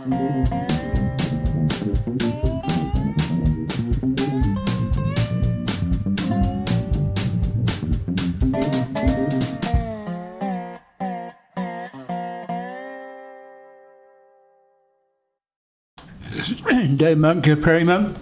Dave Monk, Prairie Monk,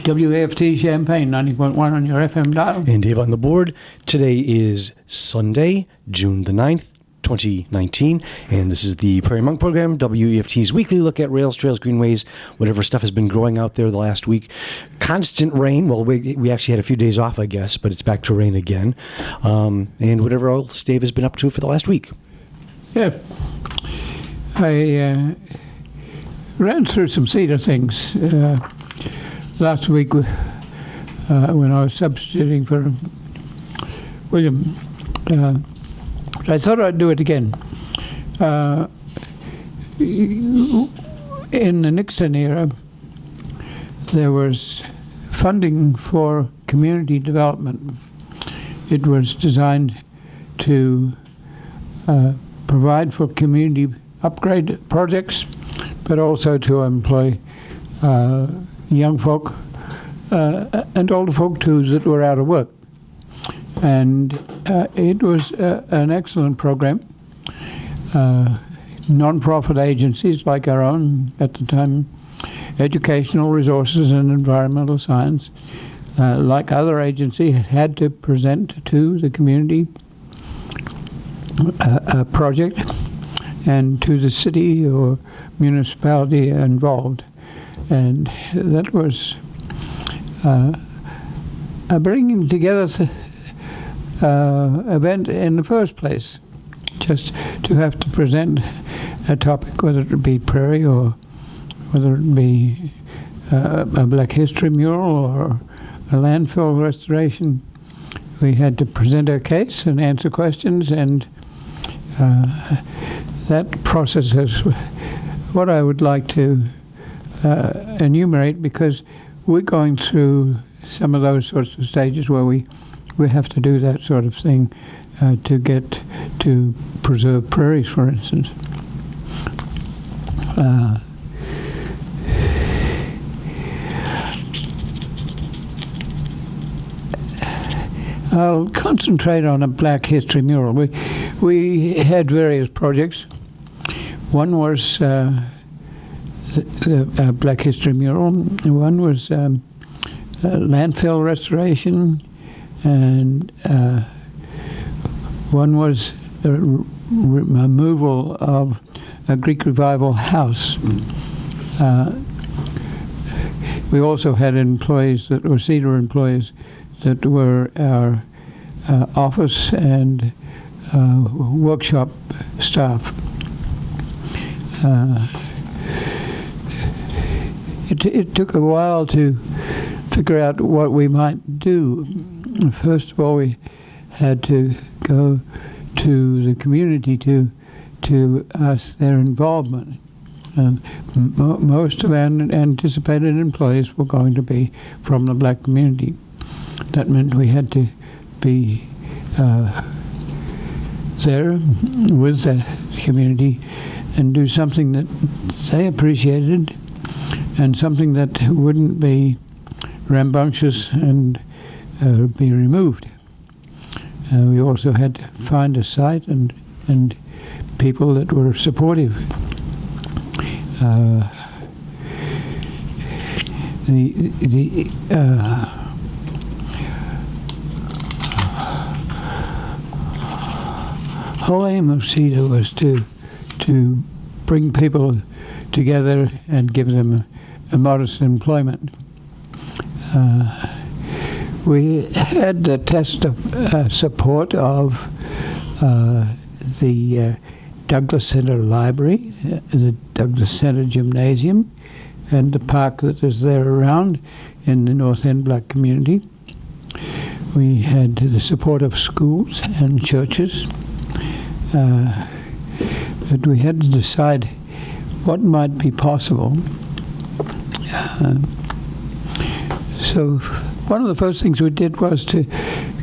WAFT Champaign, 90.1 on your FM dial. And Dave on the board. Today is Sunday, June the 9th, 2019, and this is the Prairie Monk program, WEFT's weekly look at rails, trails, greenways, whatever stuff has been growing out there the last week. Constant rain. Well, we actually had a few days off, I guess, but it's back to rain again. And whatever else Dave has been up to for the last week. Yeah. I ran through some cedar things last week when I was substituting for William. I thought I'd do it again. In the Nixon era, there was funding for community development. It was designed to provide for community upgrade projects, but also to employ young folk and older folk too that were out of work. And it was an excellent program. Non-profit agencies like our own at the time, Educational Resources and Environmental Science, like other agencies, had to present to the community a project and to the city or municipality involved. And that was a bringing together event in the first place, just to have to present a topic, whether it be prairie or whether it be a Black History mural or a landfill restoration. We had to present our case and answer questions, and that process is what I would like to enumerate, because we're going through some of those sorts of stages where we have to do that sort of thing to get to preserve prairies, for instance. I'll concentrate on a Black History mural. We had various projects. One was the Black History mural. One was landfill restoration, and one was the removal of a Greek Revival house. We also had employees that were Cedar employees that were our office and workshop staff. It took a while to figure out what we might do. First of all, we had to go to the community to ask their involvement. And most of our anticipated employees were going to be from the black community. That meant we had to be there with the community and do something that they appreciated and something that wouldn't be rambunctious and be removed. We also had to find a site and people that were supportive. The whole aim of CEDA was to bring people together and give them a modest employment. We had the test of support of the Douglas Center Library, the Douglas Center Gymnasium, and the park that is there around in the North End black community. We had the support of schools and churches. But we had to decide what might be possible. So one of the first things we did was to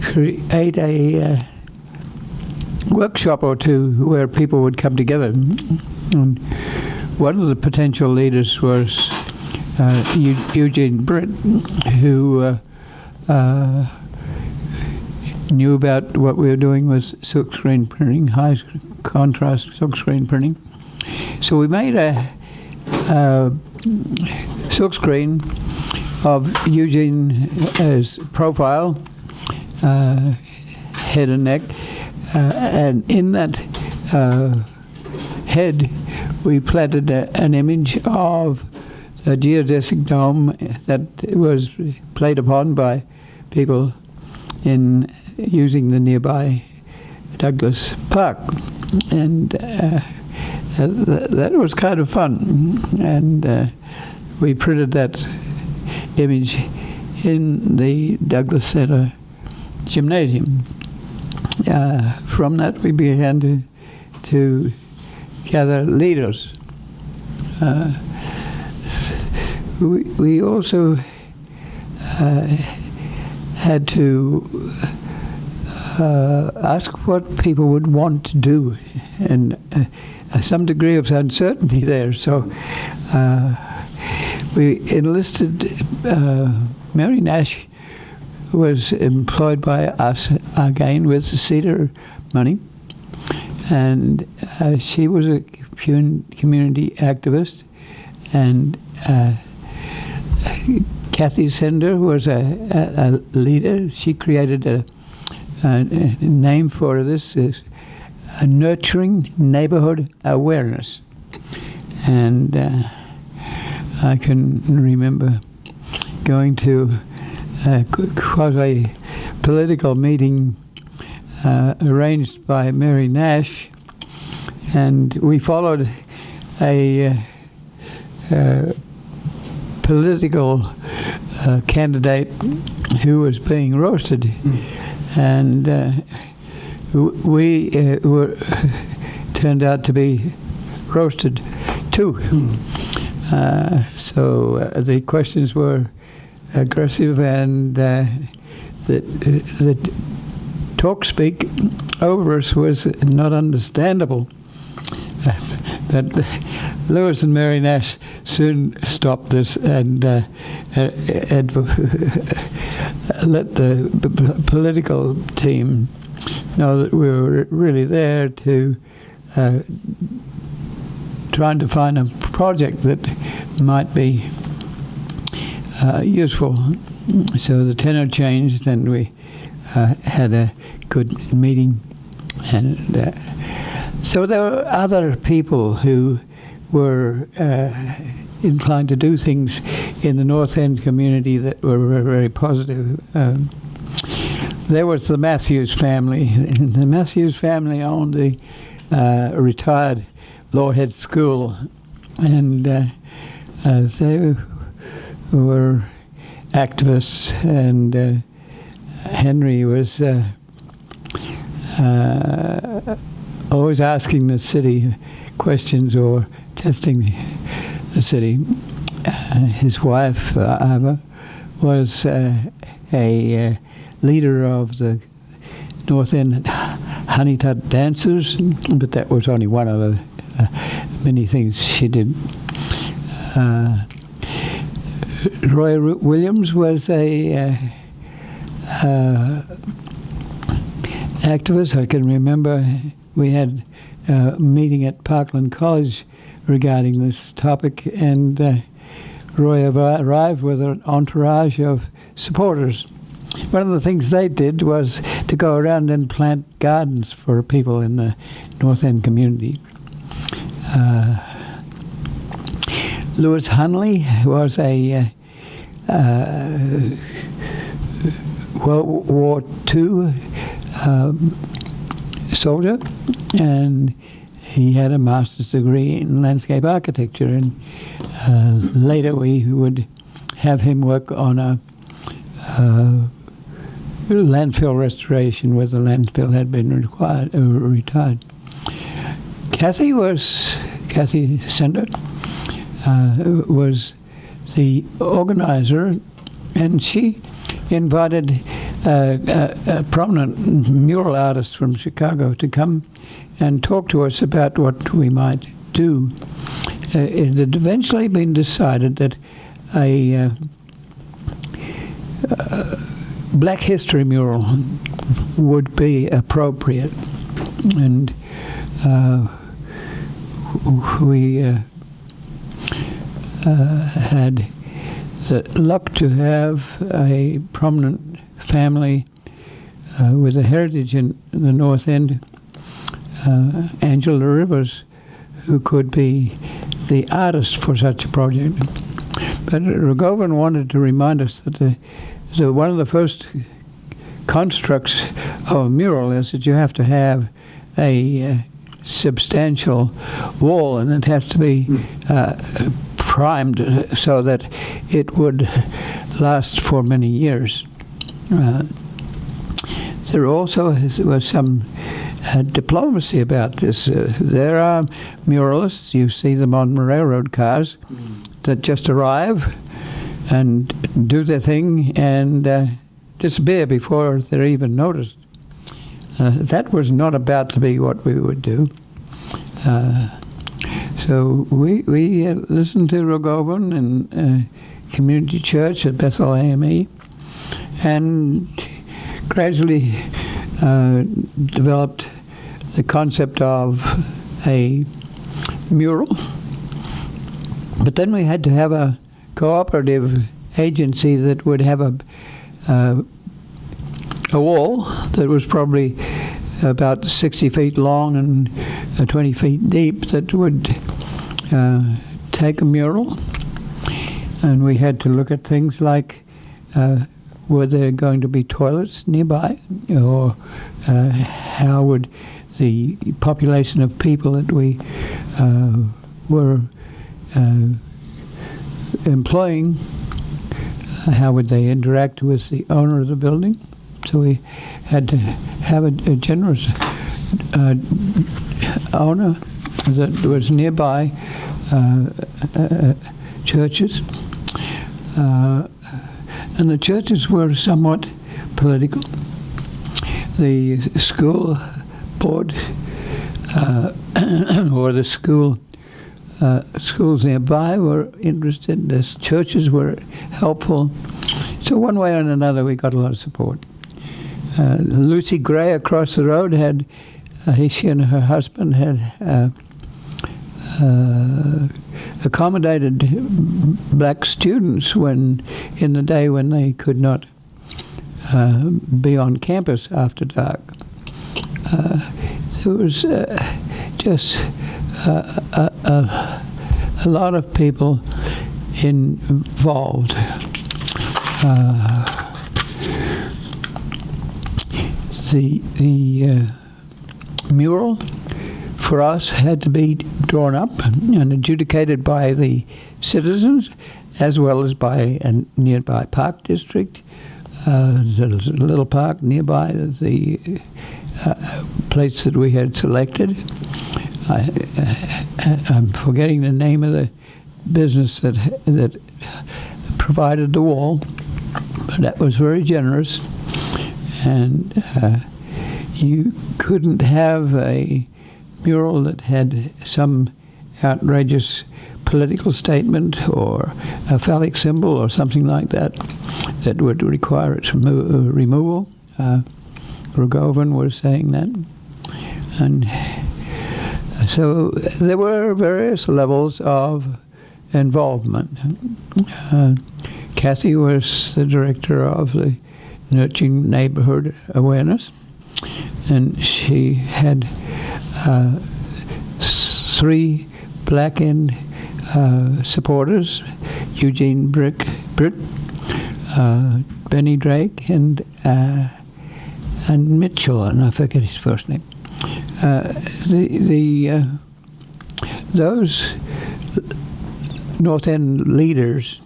create a workshop or two where people would come together. And one of the potential leaders was Eugene Britt, who knew about what we were doing with silkscreen printing, high contrast silkscreen printing. So we made a silkscreen of Eugene's profile, head and neck, and in that head we planted an image of a geodesic dome that was played upon by people in using the nearby Douglas Park, and that was kind of fun. And we printed that image in the Douglas Center gymnasium. From that, we began to gather leaders. We also had to ask what people would want to do, and some degree of uncertainty there. So we enlisted Mary Nash, who was employed by us again with the Cedar money, and she was a community activist, and Kathy Sender was a leader. She created a name for this, is a nurturing neighborhood awareness. And I can remember going to a quasi-political meeting arranged by Mary Nash, and we followed a political candidate who was being roasted, and we were turned out to be roasted too. So the questions were aggressive, and the talk speak over us was not understandable. But Lewis and Mary Nash soon stopped this and let the political team know that we were really there to trying to find a project that might be useful. So the tenor changed, and we had a good meeting. And so there were other people who were inclined to do things in the North End community that were very, very positive. There was the Matthews family. The Matthews family owned the retired Lawhead School, and they were activists, and Henry was always asking the city questions or testing the city. His wife, Ava, was a leader of the North End Honeytut Dancers, but that was only one of the many things she did. Roy Williams was a activist. I can remember we had a meeting at Parkland College regarding this topic, and Roy arrived with an entourage of supporters. One of the things they did was to go around and plant gardens for people in the North End community. Lewis Hunley was a World War II soldier, and he had a master's degree in landscape architecture, and later we would have him work on a landfill restoration where the landfill had been retired. Kathy Sender was the organizer, and she invited a prominent mural artist from Chicago to come and talk to us about what we might do. it had eventually been decided that a Black History mural would be appropriate, and we had the luck to have a prominent family with a heritage in the North End, Angela Rivers, who could be the artist for such a project. But Rogovan wanted to remind us that one of the first constructs of a mural is that you have to have a substantial wall, and it has to be primed so that it would last for many years. There also was some diplomacy about this. There are muralists, you see them on railroad cars, that just arrive and do their thing and disappear before they're even noticed. That was not about to be what we would do. So we listened to Rogovan in community church at Bethel AME, and gradually developed the concept of a mural. But then we had to have a cooperative agency that would have a wall that was probably about 60 feet long and 20 feet deep that would take a mural. And we had to look at things like were there going to be toilets nearby, or how would the population of people that we were employing, how would they interact with the owner of the building? So we had to have a generous owner that was nearby churches. And the churches were somewhat political. The school board or the schools nearby were interested. The churches were helpful. So one way or another, we got a lot of support. Lucy Gray across the road had, she and her husband had accommodated black students in the day when they could not be on campus after dark. There was just a lot of people involved. The mural for us had to be drawn up and adjudicated by the citizens as well as by a nearby park district. There's a little park nearby the place that we had selected. I'm forgetting the name of the business that provided the wall, but that was very generous. And you couldn't have a mural that had some outrageous political statement or a phallic symbol or something like that that would require its removal. Rogovan was saying that. And so there were various levels of involvement. Kathy was the director of the Nurturing Neighborhood Awareness, and she had 3 Black End supporters, Eugene Britt, Benny Drake, and Mitchell, and I forget his first name. Those North End leaders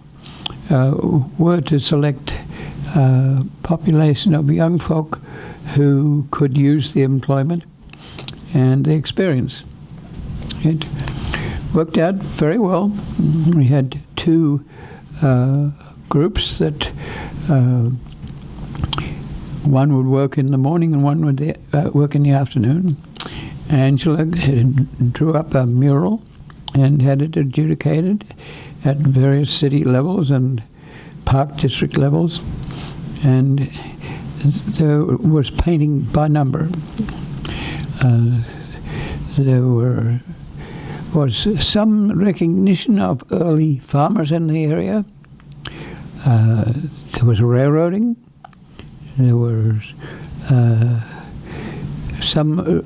were to select a population of young folk who could use the employment and the experience. It worked out very well. We had 2 groups that one would work in the morning and one would work in the afternoon. Angela drew up a mural and had it adjudicated at various city levels and park district levels, and there was painting by number. There was some recognition of early farmers in the area. There was railroading. There was some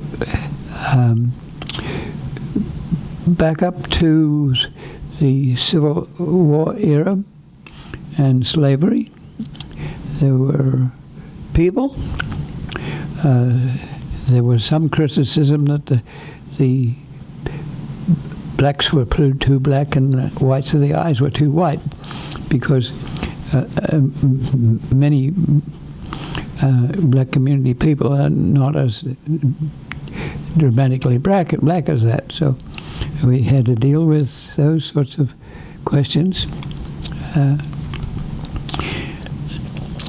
back up to the Civil War era and slavery. There were people. There was some criticism that the blacks were too black and the whites of the eyes were too white, because many black community people are not as dramatically black as that. So we had to deal with those sorts of questions.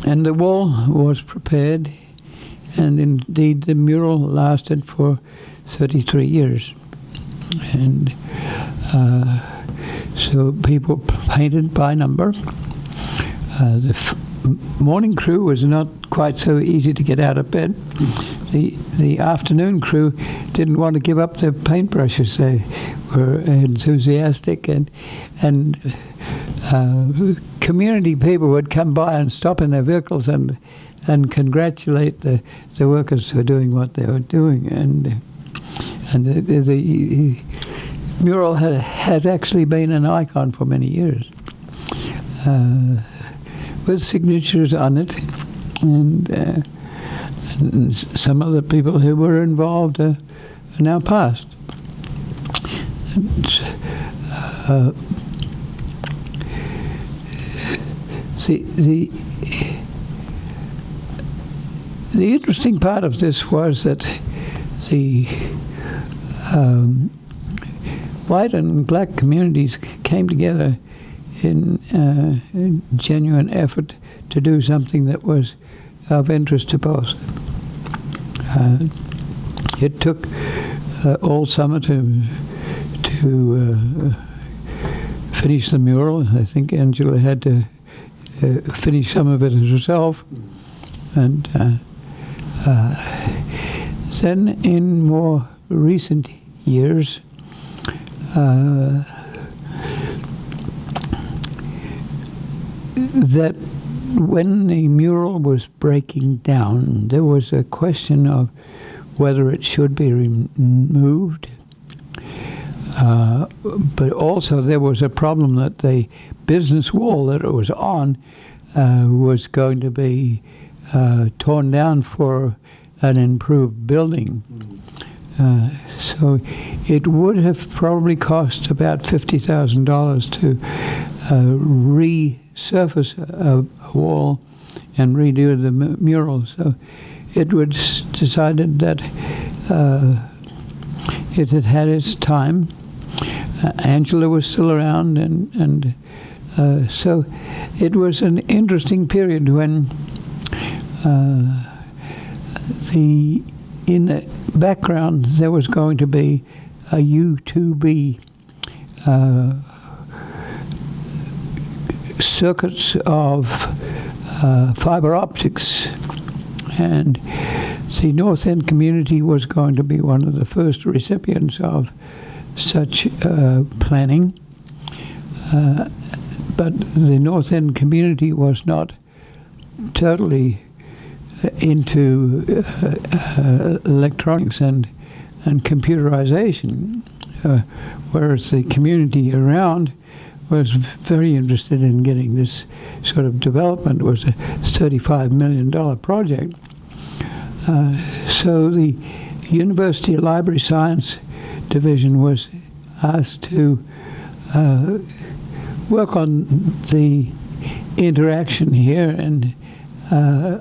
And the wall was prepared, and indeed the mural lasted for 33 years. And so people painted by number. The morning crew was not quite so easy to get out of bed. The afternoon crew didn't want to give up their paintbrushes. They were enthusiastic, and community people would come by and stop in their vehicles and congratulate the workers for doing what they were doing. And the mural has actually been an icon for many years, with signatures on it, and some of the people who were involved are now passed. The interesting part of this was that the white and black communities came together in a genuine effort to do something that was of interest to both. It took all summer to finish the mural. I think Angela had to finish some of it herself, and then in more recent years, that when the mural was breaking down, there was a question of whether it should be removed. But also there was a problem that the business wall that it was on was going to be torn down for an improved building. So it would have probably cost about $50,000 to resurface a wall and redo the mural. So it was decided that it had had its time. Angela was still around, and so it was an interesting period when in the background there was going to be a U2B circuits of fiber optics, and the North End community was going to be one of the first recipients of such planning, but the North End community was not totally into electronics and computerization, whereas the community around was very interested in getting this sort of development. It was a $35 million project. So the University Library Science Division was asked to work on the interaction here, and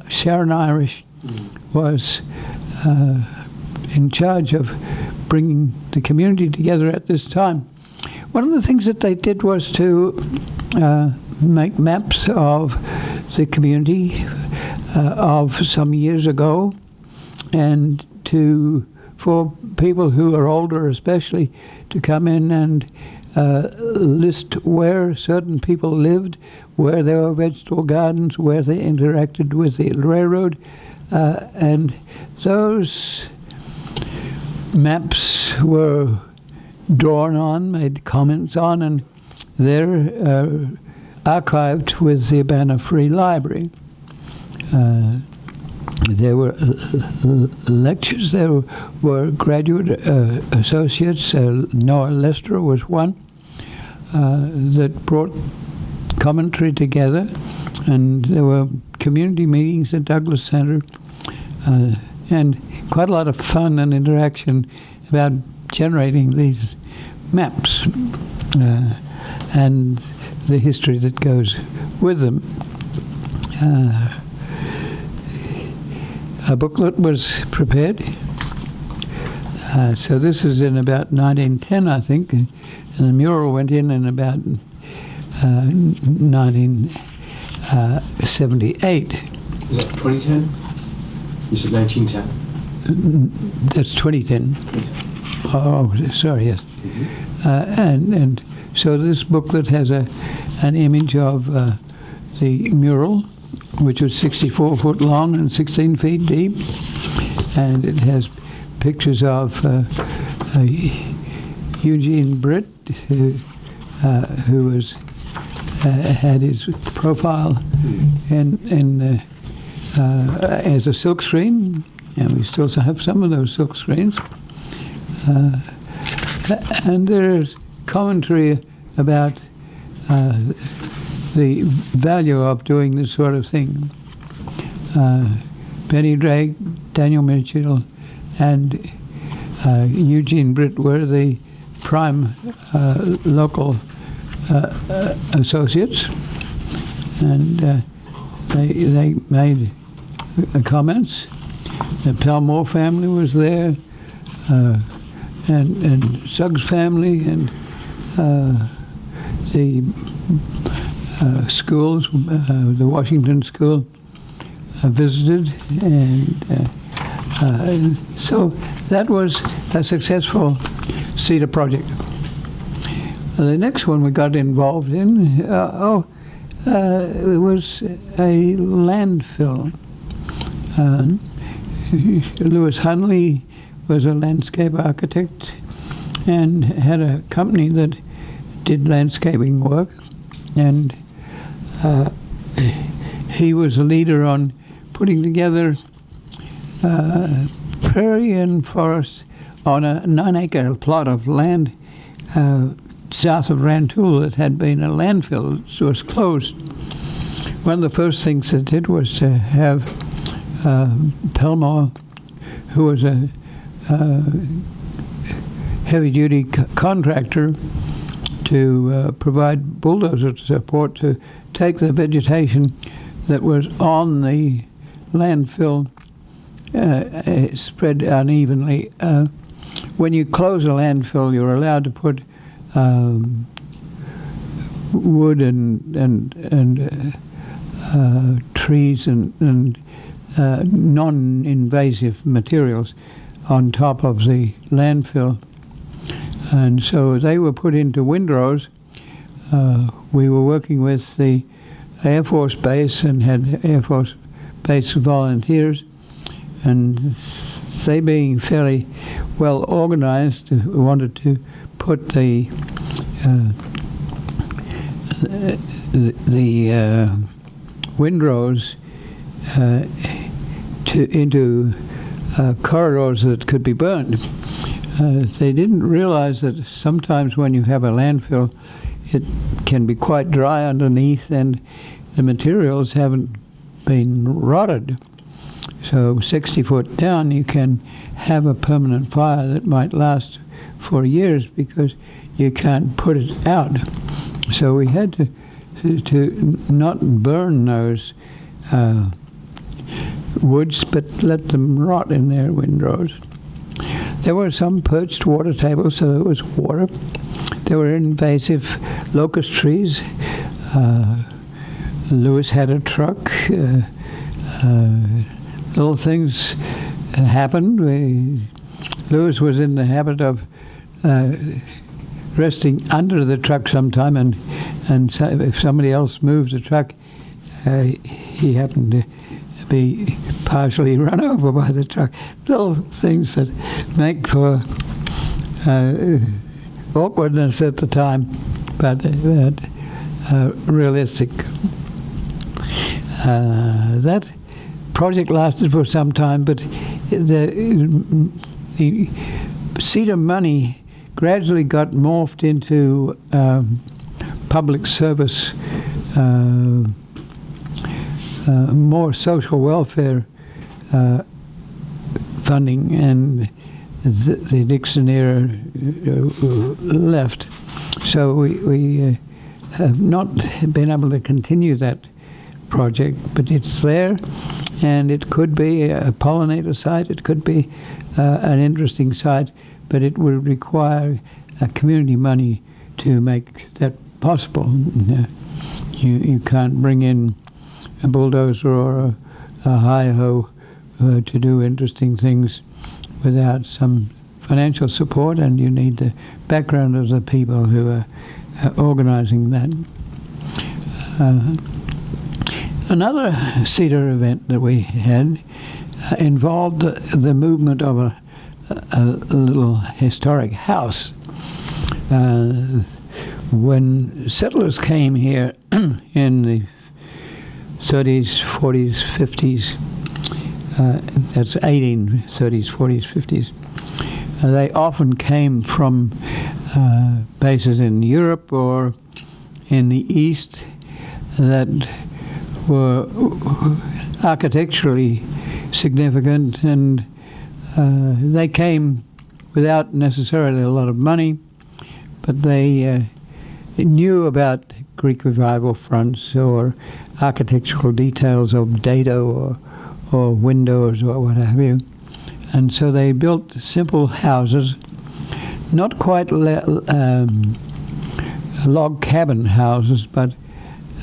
Sharon Irish was in charge of bringing the community together at this time. One of the things that they did was to make maps of the community of some years ago, and for people who are older especially to come in and list where certain people lived, where there were vegetable gardens, where they interacted with the railroad, and those maps were drawn on, made comments on, and they're archived with the Urbana Free Library. There were lectures. There were graduate associates. Noah Lester was one that brought commentary together, and there were community meetings at Douglas Center, and quite a lot of fun and interaction about generating these maps and the history that goes with them. A booklet was prepared. So this is in about 1910, I think, and the mural went in about 1978. Is that 2010? You said 1910. That's 2010. Oh, sorry, yes. And so this booklet has an image of the mural, which was 64 foot long and 16 feet deep, and it has pictures of Eugene Britt, who was had his profile in as a silk screen, and we still have some of those silk screens. And there's commentary about the value of doing this sort of thing. Benny Drake, Daniel Mitchell, and Eugene Britt were the prime local associates, and they made comments. The Pelmore family was there, and Suggs family, and the schools, the Washington School, visited, and so that was a successful CETA project. The next one we got involved in, it was a landfill. Lewis Hunley was a landscape architect and had a company that did landscaping work, and he was a leader on putting together prairie and forest on a 9-acre plot of land south of Rantoul that had been a landfill, so it was closed. One of the first things they did was to have Pelmore, who was a heavy-duty contractor, to provide bulldozer support to take the vegetation that was on the landfill, spread unevenly. When you close a landfill, you're allowed to put wood and trees and non-invasive materials on top of the landfill. And so they were put into windrows. We were working with the Air Force Base and had Air Force Base volunteers, and they, being fairly well organized, wanted to put the windrows into corridors that could be burned. They didn't realize that sometimes when you have a landfill, it can be quite dry underneath and the materials haven't been rotted. So 60 foot down, you can have a permanent fire that might last for years because you can't put it out. So we had to not burn those woods, but let them rot in their windrows. There were some perched water tables, so there was water. There were invasive locust trees. Lewis had a truck. Little things happened. Lewis was in the habit of resting under the truck sometime, and so if somebody else moved the truck, he happened to be partially run over by the truck. Little things that make for awkwardness at the time, but realistic. That project lasted for some time, but the Cedar money gradually got morphed into public service, more social welfare funding, and the Nixon era left. So we have not been able to continue that project, but it's there, and it could be a pollinator site, it could be an interesting site, but it would require community money to make that possible. You can't bring in a bulldozer or a hi-ho to do interesting things without some financial support, and you need the background of the people who are organizing that. Another Cedar event that we had involved the movement of a little historic house. When settlers came here in the 30s, 40s, 50s, that's 1830s, 40s, 50s, they often came from bases in Europe or in the East that were architecturally significant, and they came without necessarily a lot of money, but they knew about Greek Revival fronts or architectural details of dado or windows or what have you. And so they built simple houses, not quite log cabin houses, but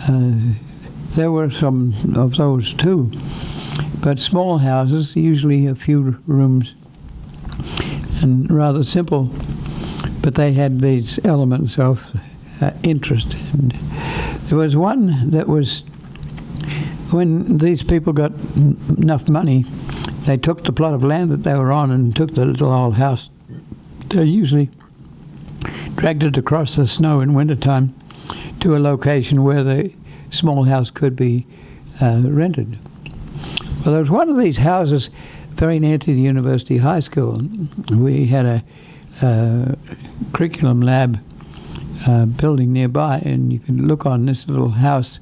there were some of those too. But small houses, usually a few rooms, and rather simple. But they had these elements of interest. And there was one that was, when these people got enough money, they took the plot of land that they were on and took the little old house. They usually dragged it across the snow in wintertime to a location where the small house could be rented. Well, there was one of these houses very near to the University High School. We had a curriculum lab building nearby, and you can look on this little house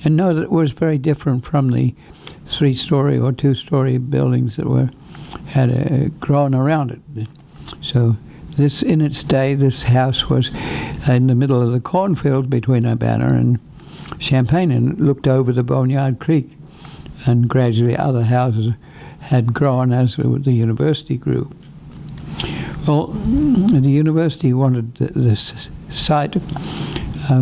and know that it was very different from the 3-story or 2-story buildings that had grown around it. So this, in its day, this house was in the middle of the cornfield between Urbana and Champaign, and it looked over the Boneyard Creek, and gradually other houses had grown as the university grew. Well, the university wanted this site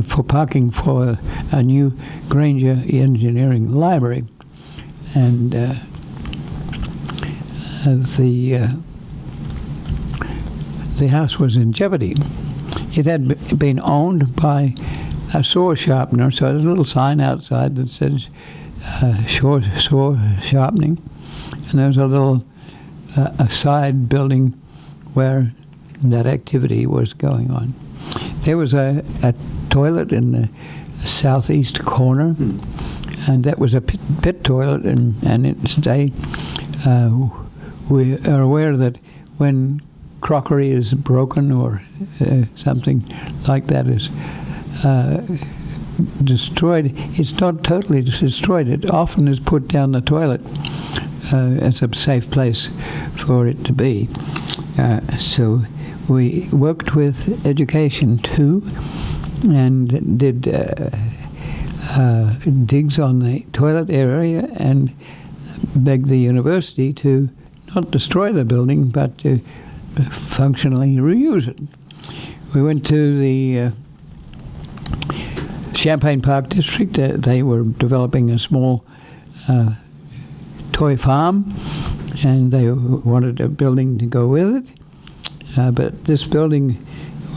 for parking for a new Granger Engineering Library, and the house was in jeopardy. It had been owned by a saw sharpener, so there's a little sign outside that says saw sharpening, and there's a little a side building where that activity was going on. There was a toilet in the southeast corner, and that was a pit toilet, and in its day we are aware that when crockery is broken or something like that is destroyed, it's not totally destroyed. It often is put down the toilet as a safe place for it to be. So we worked with education too, and did digs on the toilet area and begged the university to not destroy the building, but to functionally reuse it. We went to the Champaign Park District. They were developing a small toy farm, and they wanted a building to go with it. But this building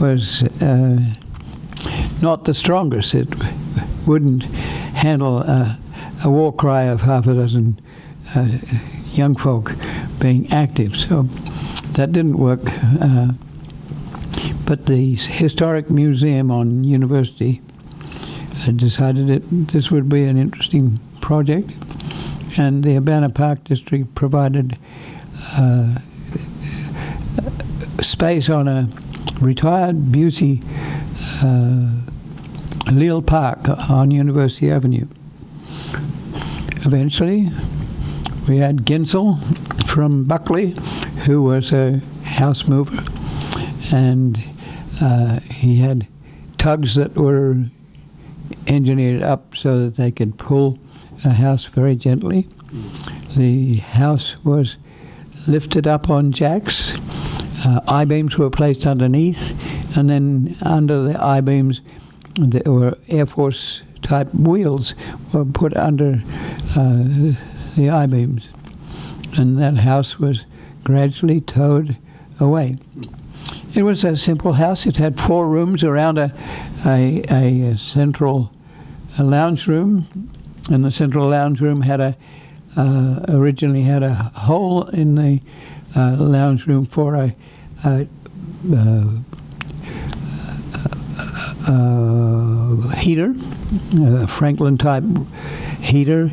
was not the strongest. It wouldn't handle a war cry of half a dozen young folk being active, so that didn't work. But the Historic Museum on University decided that this would be an interesting project, and the Urbana Park District provided space on a retired Busey Leal Park on University Avenue. Eventually, we had Ginsel from Buckley, who was a house mover, and he had tugs that were engineered up so that they could pull a house very gently. The house was lifted up on jacks. I-beams were placed underneath, and then under the I-beams there were Air Force type wheels were put under the I-beams, and that house was gradually towed away. It was a simple house. It had 4 rooms around a central lounge room, and the central lounge room had originally had a hole in the lounge room for a heater, a Franklin type heater,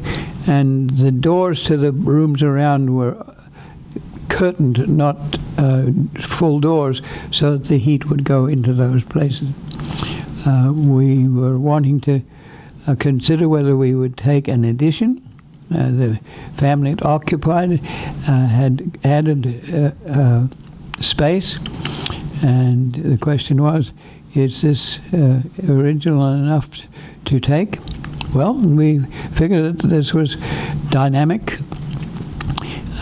and the doors to the rooms around were curtained, not full doors, so that the heat would go into those places. We were wanting to consider whether we would take an addition. The family it occupied had added space, and the question was, is this original enough to take? Well, we figured that this was dynamic.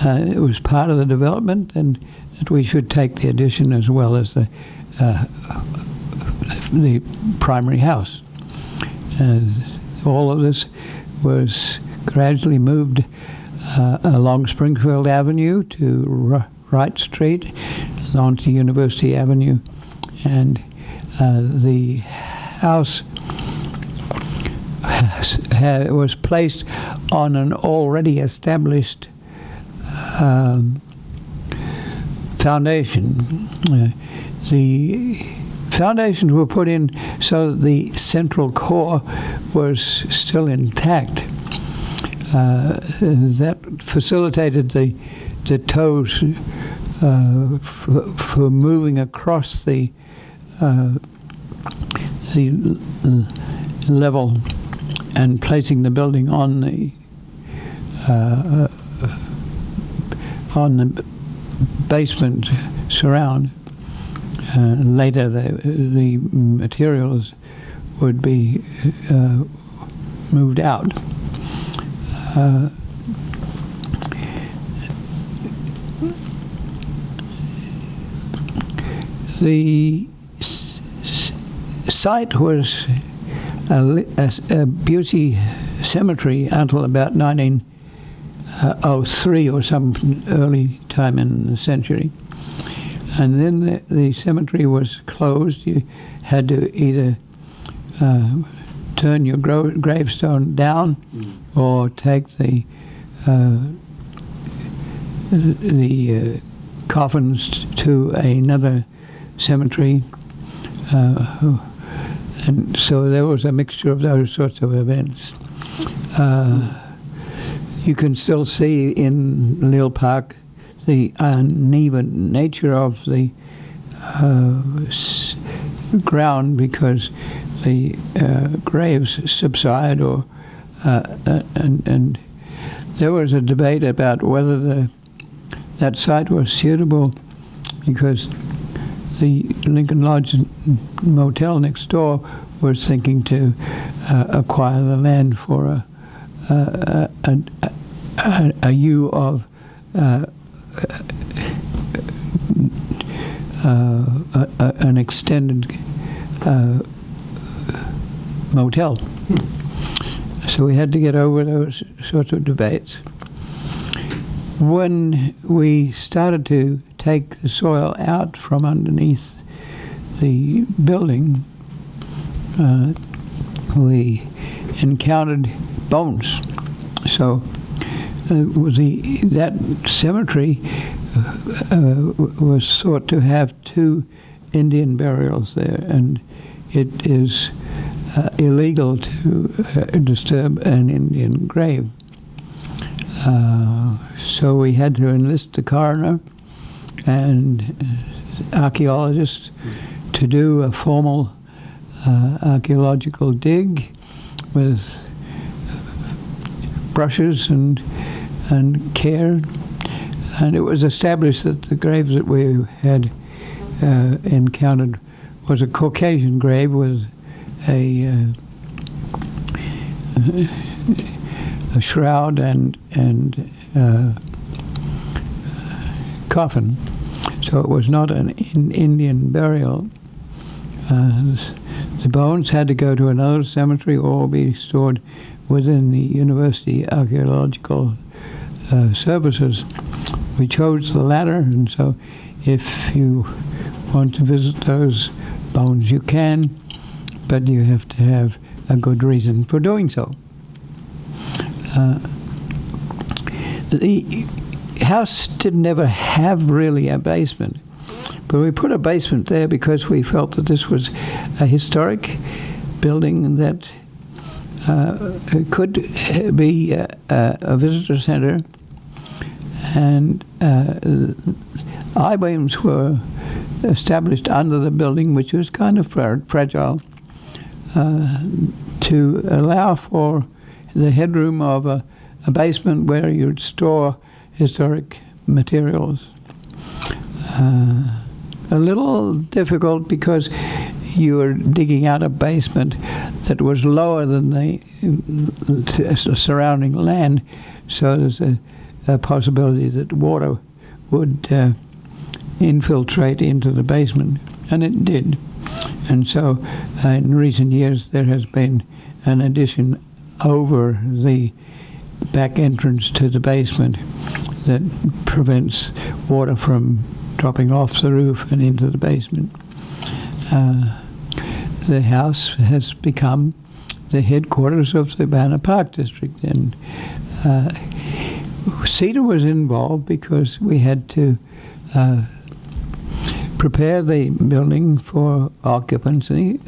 It was part of the development, and that we should take the addition as well as the primary house. And all of this was gradually moved along Springfield Avenue to Wright Street, onto University Avenue, and the house was placed on an already established foundation. The foundations were put in so that the central core was still intact. That facilitated the tows for moving across the level and placing the building on the basement surround. Later, the materials would be moved out. The site was a Busey cemetery until about 1903 or some early time in the century. And then the cemetery was closed. You had to either turn your gravestone down or take the coffins to another cemetery. And so there was a mixture of those sorts of events. You can still see in Leal Park the uneven nature of the ground because the graves subside, or and there was a debate about whether that site was suitable because the Lincoln Lodge Motel next door was thinking to acquire the land for a U of an extended motel. So we had to get over those sorts of debates. When we started to take the soil out from underneath the building, we encountered bones. So that cemetery was thought to have 2 Indian burials there, and it is illegal to disturb an Indian grave. So we had to enlist the coroner and archaeologists to do a formal archaeological dig with brushes and care, and it was established that the graves that we had encountered was a Caucasian grave with a shroud and coffin. So it was not an Indian burial. The bones had to go to another cemetery or be stored within the University Archaeological Services. We chose the latter, and so if you want to visit those bones, you can, but you have to have a good reason for doing so. The house didn't ever have really a basement, but we put a basement there because we felt that this was a historic building that could be a visitor center, and I-beams were established under the building, which was kind of fragile, to allow for the headroom of a basement where you'd store historic materials. A little difficult because you were digging out a basement that was lower than the surrounding land, so there's a possibility that water would infiltrate into the basement, and it did. And so in recent years there has been an addition over the back entrance to the basement that prevents water from dropping off the roof and into the basement. The house has become the headquarters of the Banner Park District, and Cedar was involved because we had to prepare the building for occupancy,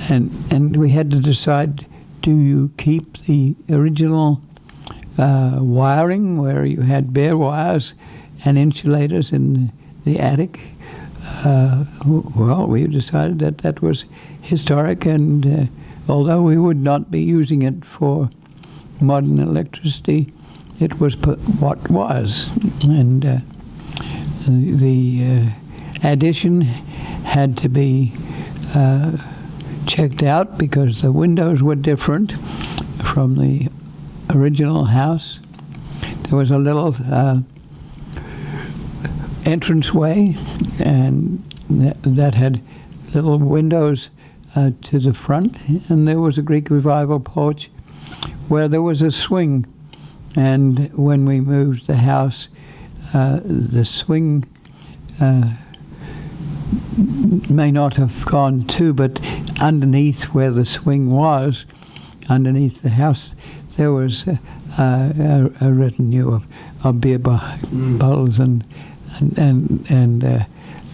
and we had to decide, do you keep the original wiring where you had bare wires and insulators in the attic? Well, we decided that that was historic, and although we would not be using it for modern electricity, it was what was. And the addition had to be checked out because the windows were different from the original house. There was a little entranceway, and that had little windows to the front, and there was a Greek Revival porch where there was a swing. And when we moved the house, the swing may not have gone to, but underneath where the swing was, underneath the house, there was a retinue of beer bottles and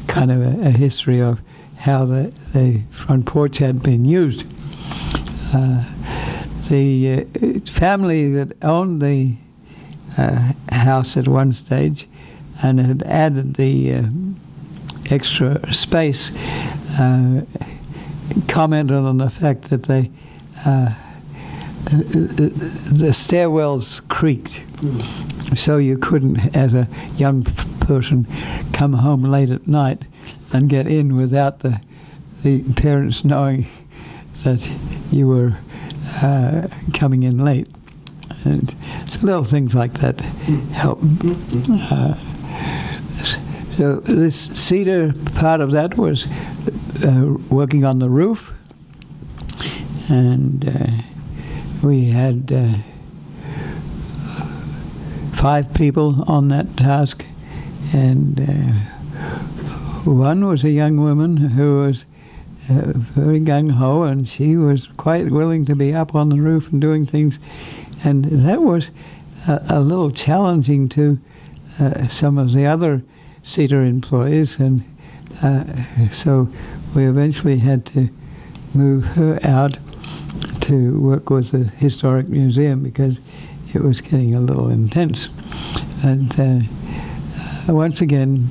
kind of a history of how the front porch had been used. The family that owned the house at one stage and had added the extra space commented on the fact that the stairwells creaked, so you couldn't, as a young person, come home late at night and get in without the parents knowing that you were coming in late. And so little things like that help. So this cedar part of that was working on the roof, and we had 5 people on that task, and One was a young woman who was very gung-ho, and she was quite willing to be up on the roof and doing things. And that was a little challenging to some of the other Cedar employees, and so we eventually had to move her out to work with the Historic Museum because it was getting a little intense. And once again,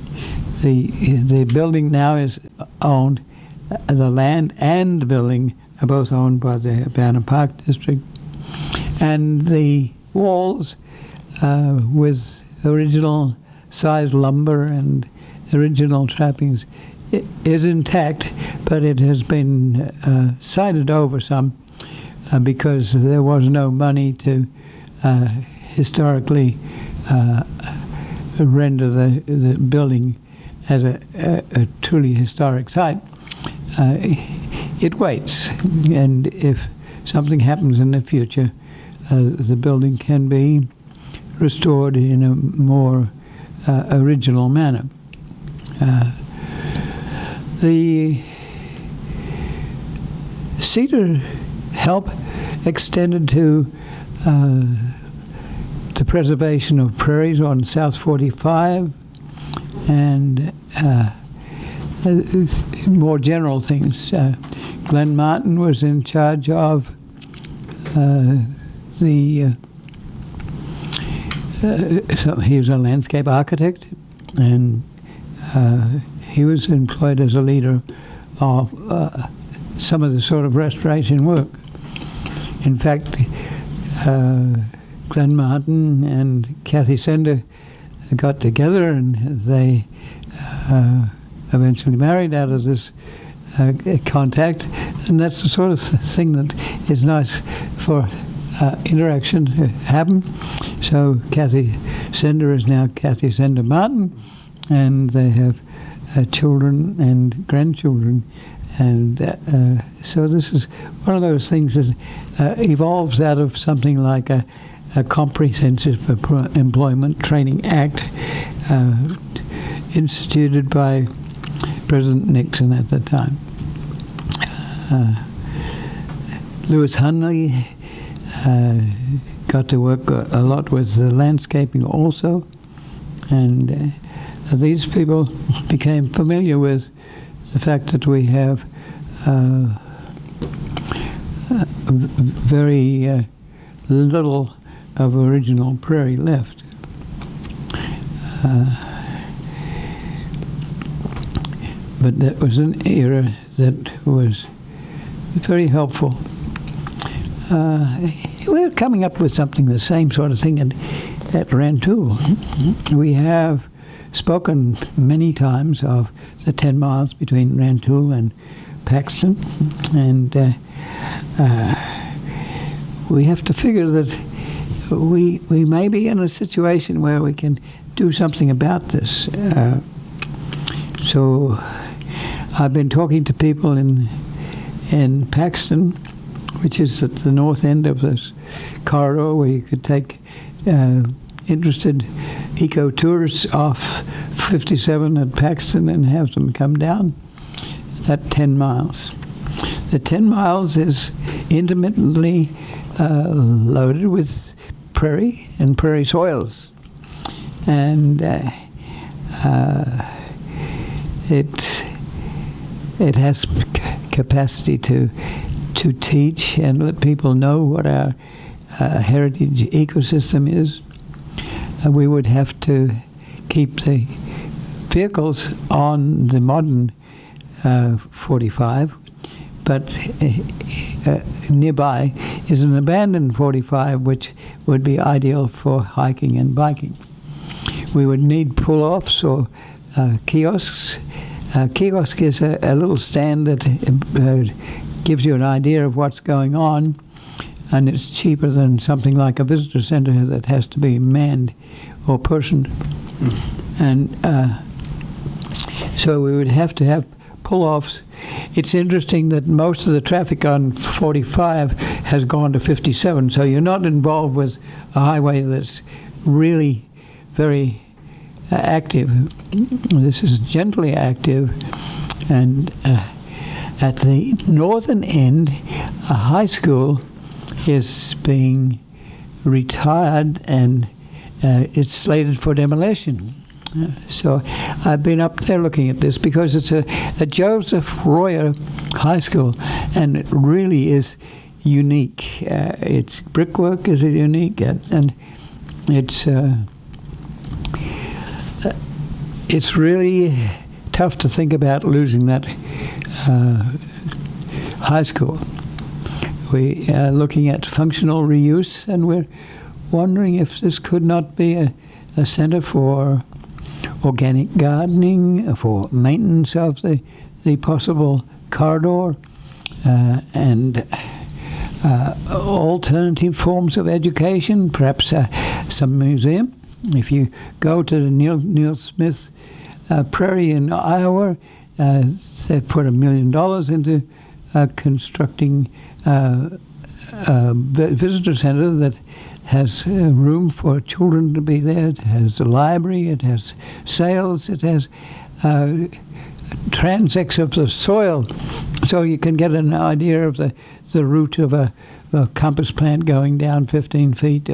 the building now is owned, the land and the building are both owned by the Urbana Park District. And the walls with original size lumber and original trappings is intact, but it has been sided over some because there was no money to historically render the building as a truly historic site. It waits, and if something happens in the future, the building can be restored in a more original manner. The Cedar help extended to the preservation of prairies on South 45 and more general things. Glenn Martin was in charge of so he was a landscape architect, and he was employed as a leader of some of the sort of restoration work. In fact, Glenn Martin and Kathy Sender got together, and they eventually married out of this contact, and that's the sort of thing that is nice for interaction to happen. So Kathy Sender is now Kathy Sender Martin, and they have children and grandchildren, and so this is one of those things that evolves out of something like a Comprehensive Employment Training Act instituted by President Nixon at the time. Lewis Hunley got to work a lot with the landscaping also, and these people became familiar with the fact that we have very little of original prairie left. But that was an era that was very helpful. We're coming up with something, the same sort of thing at Rantoul. We have spoken many times of the 10 miles between Rantoul and Paxton, and we have to figure that we may be in a situation where we can do something about this. So I've been talking to people in Paxton, which is at the north end of this corridor, where you could take interested eco-tourists off 57 at Paxton and have them come down. That 10 miles. The 10 miles is intermittently loaded with prairie and prairie soils, and it has capacity to teach and let people know what our heritage ecosystem is. We would have to keep the vehicles on the modern 45, but nearby is an abandoned 45, which would be ideal for hiking and biking. We would need pull-offs or kiosks. Kiosk is a little stand that gives you an idea of what's going on, and it's cheaper than something like a visitor center that has to be manned or personed. And so we would have to have pull-offs. It's interesting that most of the traffic on 45 has gone to 57, so you're not involved with a highway that's really very active. This is gently active, and at the northern end, a high school is being retired, and it's slated for demolition. So I've been up there looking at this because it's a Joseph Royer High School, and it really is unique. Its brickwork is unique, and it's really tough to think about losing that high school. We are looking at functional reuse, and we're wondering if this could not be a center for organic gardening, for maintenance of the possible corridor, and alternative forms of education, perhaps some museum. If you go to the Neil Smith Prairie in Iowa, they put $1 million into constructing a visitor center that has room for children to be there. It has a library, it has sales, it has transects of the soil, so you can get an idea of the root of a compass plant going down 15 feet,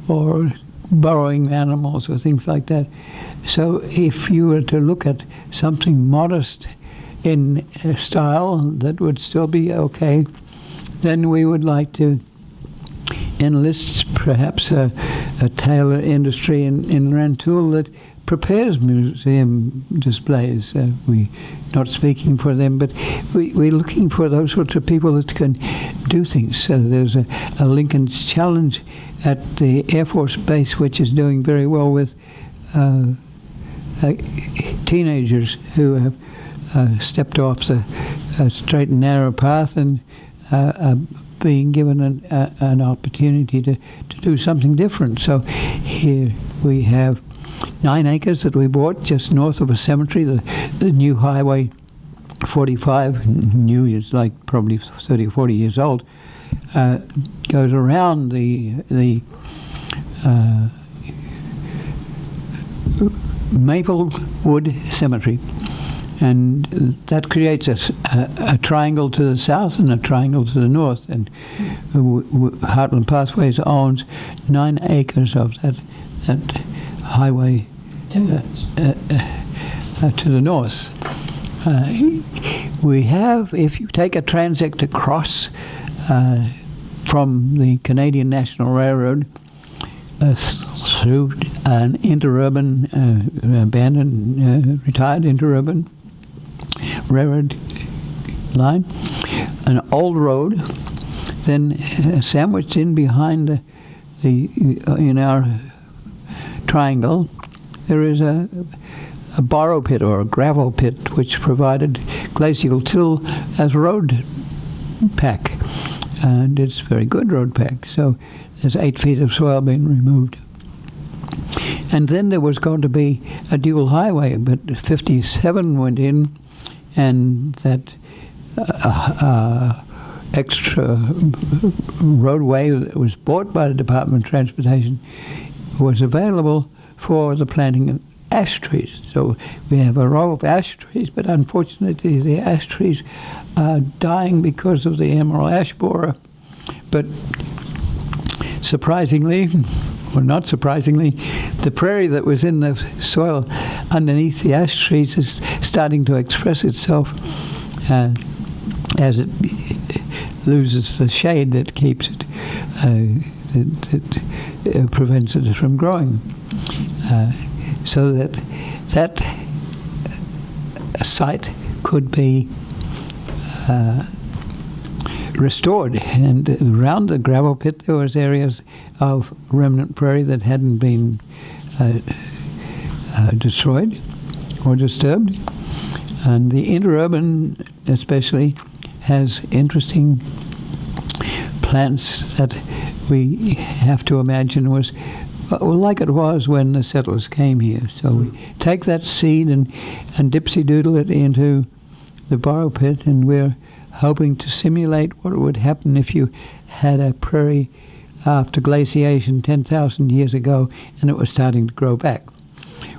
or burrowing animals or things like that. So if you were to look at something modest in style that would still be okay, then we would like to enlist perhaps a tailor industry in Rantoul that prepares museum displays. We're not speaking for them, but we're looking for those sorts of people that can do things. So there's a Lincoln's Challenge at the Air Force Base, which is doing very well with teenagers who have stepped off the straight and narrow path and being given an opportunity to do something different. So here we have 9 acres that we bought just north of a cemetery. The new Highway 45, new is like probably 30 or 40 years old, goes around the Maplewood Cemetery, and that creates a triangle to the south and a triangle to the north. And Heartland Pathways owns 9 acres of that highway to the north. We have, if you take a transect across from the Canadian National Railroad through an interurban, abandoned, retired interurban railroad line, an old road, then sandwiched in behind in our triangle, there is a borrow pit or a gravel pit which provided glacial till as road pack, and it's very good road pack. So there's 8 feet of soil being removed. And then there was going to be a dual highway, but 57 went in, and that extra roadway that was bought by the Department of Transportation was available for the planting of ash trees. So we have a row of ash trees, but unfortunately the ash trees are dying because of the emerald ash borer. But surprisingly, or not surprisingly, the prairie that was in the soil underneath the ash trees is starting to express itself as it loses the shade that keeps it, that prevents it from growing. So that site could be restored. And around the gravel pit there was areas of remnant prairie that hadn't been destroyed or disturbed. And the interurban especially has interesting plants that we have to imagine was like it was when the settlers came here. So we take that seed and dipsy-doodle it into the borrow pit, and we're hoping to simulate what would happen if you had a prairie after glaciation 10,000 years ago and it was starting to grow back.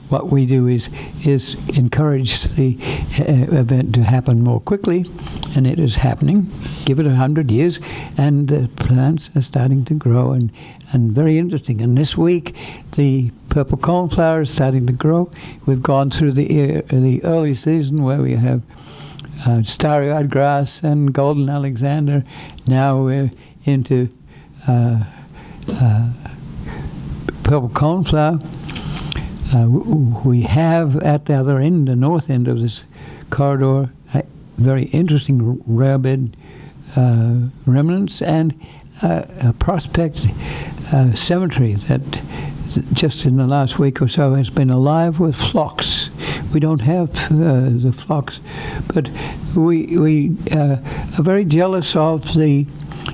what we do is encourage the event to happen more quickly, and it is happening. Give it 100 years, and the plants are starting to grow, and very interesting. And this week, the purple coneflower is starting to grow. We've gone through the early season where we have starry-eyed grass and golden Alexander. Now we're into purple coneflower. We have at the other end, the north end of this corridor, very interesting rarebed remnants, and a prospect cemetery that just in the last week or so has been alive with phlox. We don't have the phlox, but we are very jealous of the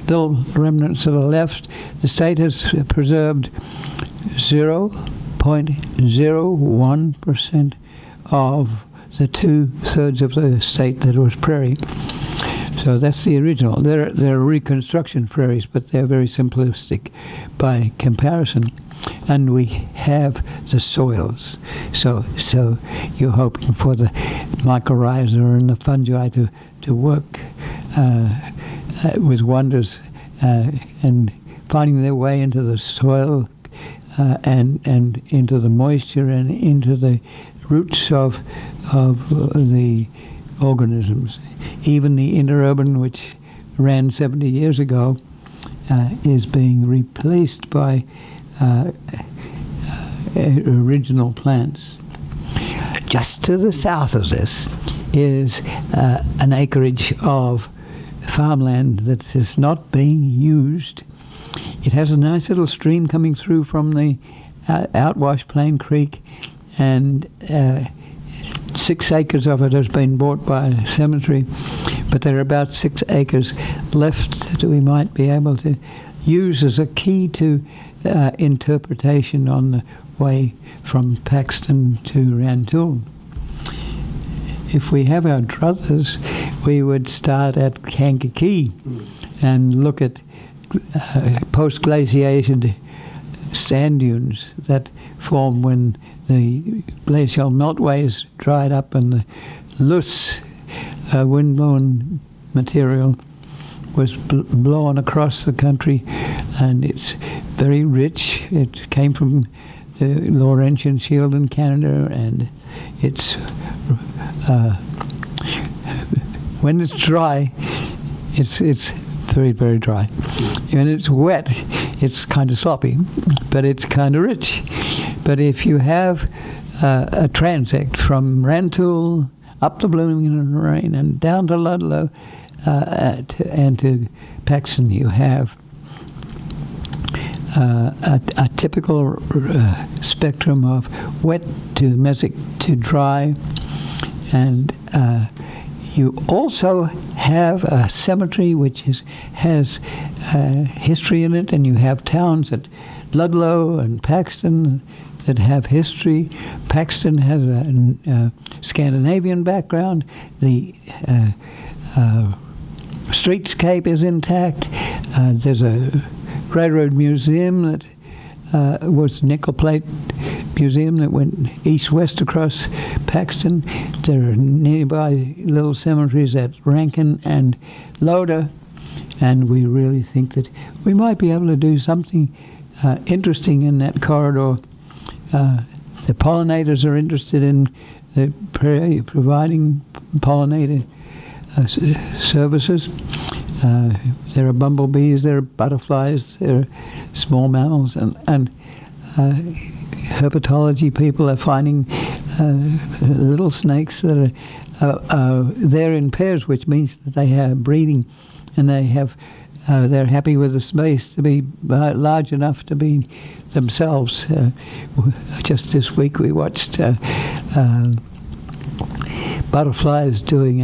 little remnants that are left. The state has preserved 0.01% of the 2/3 of the state that was prairie. So that's the original. They're reconstruction prairies, but they're very simplistic by comparison. And we have the soils. So you're hoping for the mycorrhiza and the fungi to work with wonders and finding their way into the soil and into the moisture and into the roots of the organisms. Even the interurban, which ran 70 years ago, is being replaced by original plants. Just to the south of this is an acreage of farmland that is not being used. It has a nice little stream coming through from the outwash Plain Creek, and 6 acres of it has been bought by a cemetery, but there are about 6 acres left that we might be able to use as a key to interpretation on the way from Paxton to Rantoul. If we have our druthers, we would start at Kankakee and look at post-glaciated sand dunes that form when the glacial meltways dried up and the loose windblown material was blown across the country, and it's very rich. It came from the Laurentian Shield in Canada, and it's when it's dry, it's very, very dry. When it's wet, it's kind of sloppy, but it's kind of rich. But if you have a transect from Rantoul up the Blooming and down to Ludlow and to Paxton, you have a typical spectrum of wet to mesic to dry, and you also have a cemetery which has history in it, and you have towns at Ludlow and Paxton that have history. Paxton has a Scandinavian background. The streetscape is intact. There's a railroad museum that was a nickel plate museum that went east-west across Paxton. There are nearby little cemeteries at Rankin and Loda, and we really think that we might be able to do something interesting in that corridor. The pollinators are interested in the prairie providing pollinator services. There are bumblebees, there are butterflies, there are small mammals, and herpetology people are finding little snakes that are there in pairs, which means that they are breeding, and they're happy with the space to be large enough to be themselves. Just this week we watched butterflies doing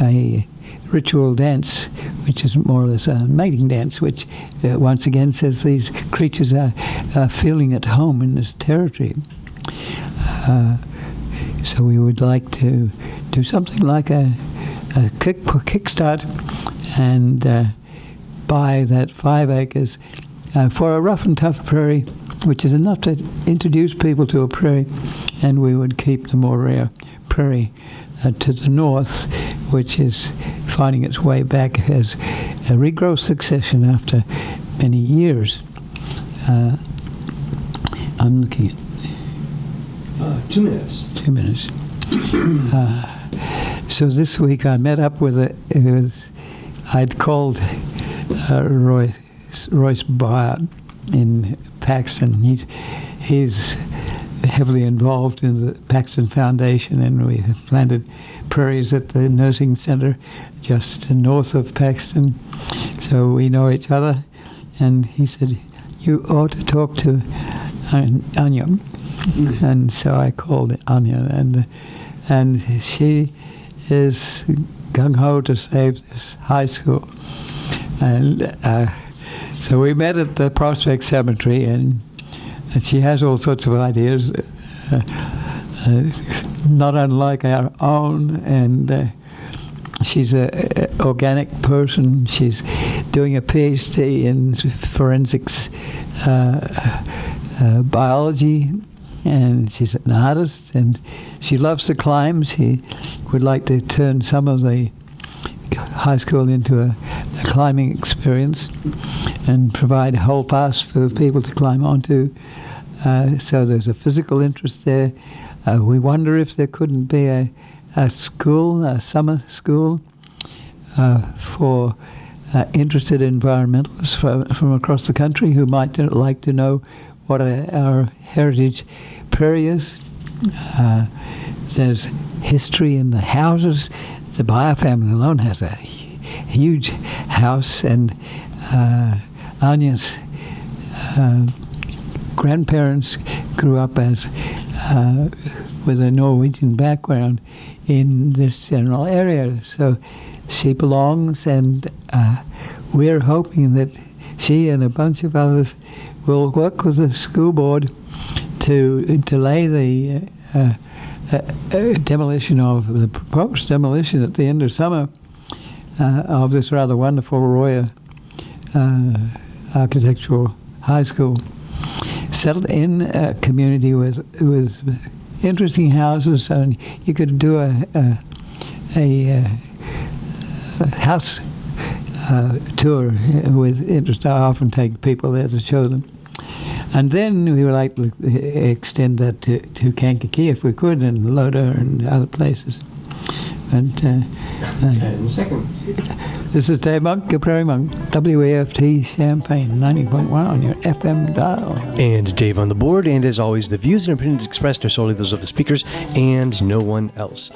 a ritual dance, which is more or less a mating dance, which once again says these creatures are feeling at home in this territory. So we would like to do something like a kickstart and buy that 5 acres for a rough and tough prairie, which is enough to introduce people to a prairie and we would keep the more rare prairie to the north, which is finding its way back as a regrowth succession after many years. I'm looking at 2 minutes. 2 minutes. So this week I met up with I'd called Royce Byatt in Paxton. He's heavily involved in the Paxton Foundation, and we have planted prairies at the nursing center just north of Paxton. So we know each other, and he said, "You ought to talk to Anya." And so I called Anya, and she is gung-ho to save this high school. And so we met at the Prospect Cemetery, and she has all sorts of ideas, not unlike our own, and she's an organic person. She's doing a PhD in forensics biology, and she's an artist, and she loves to climb. She would like to turn some of the high school into a climbing experience and provide whole paths for people to climb onto. So there's a physical interest there. We wonder if there couldn't be a school, a summer school, for interested environmentalists from across the country who might like to know what our heritage prairie is. There's history in the houses. The Byatt family alone has a huge house, and Anya's grandparents grew up as with a Norwegian background in this general area. So she belongs, and we're hoping that she and a bunch of others will work with the school board to delay the proposed demolition at the end of summer of this rather wonderful Royer architectural high school, settled in a community with interesting houses, and you could do a house tour with interest. I often take people there to show them. And then we would like to extend that to Kankakee if we could, and Loda and other places. And 10 seconds. This is Dave Monk, the Prairie Monk, WAFT Champaign, 90.1 on your FM dial. And Dave on the board, and as always, the views and opinions expressed are solely those of the speakers and no one else.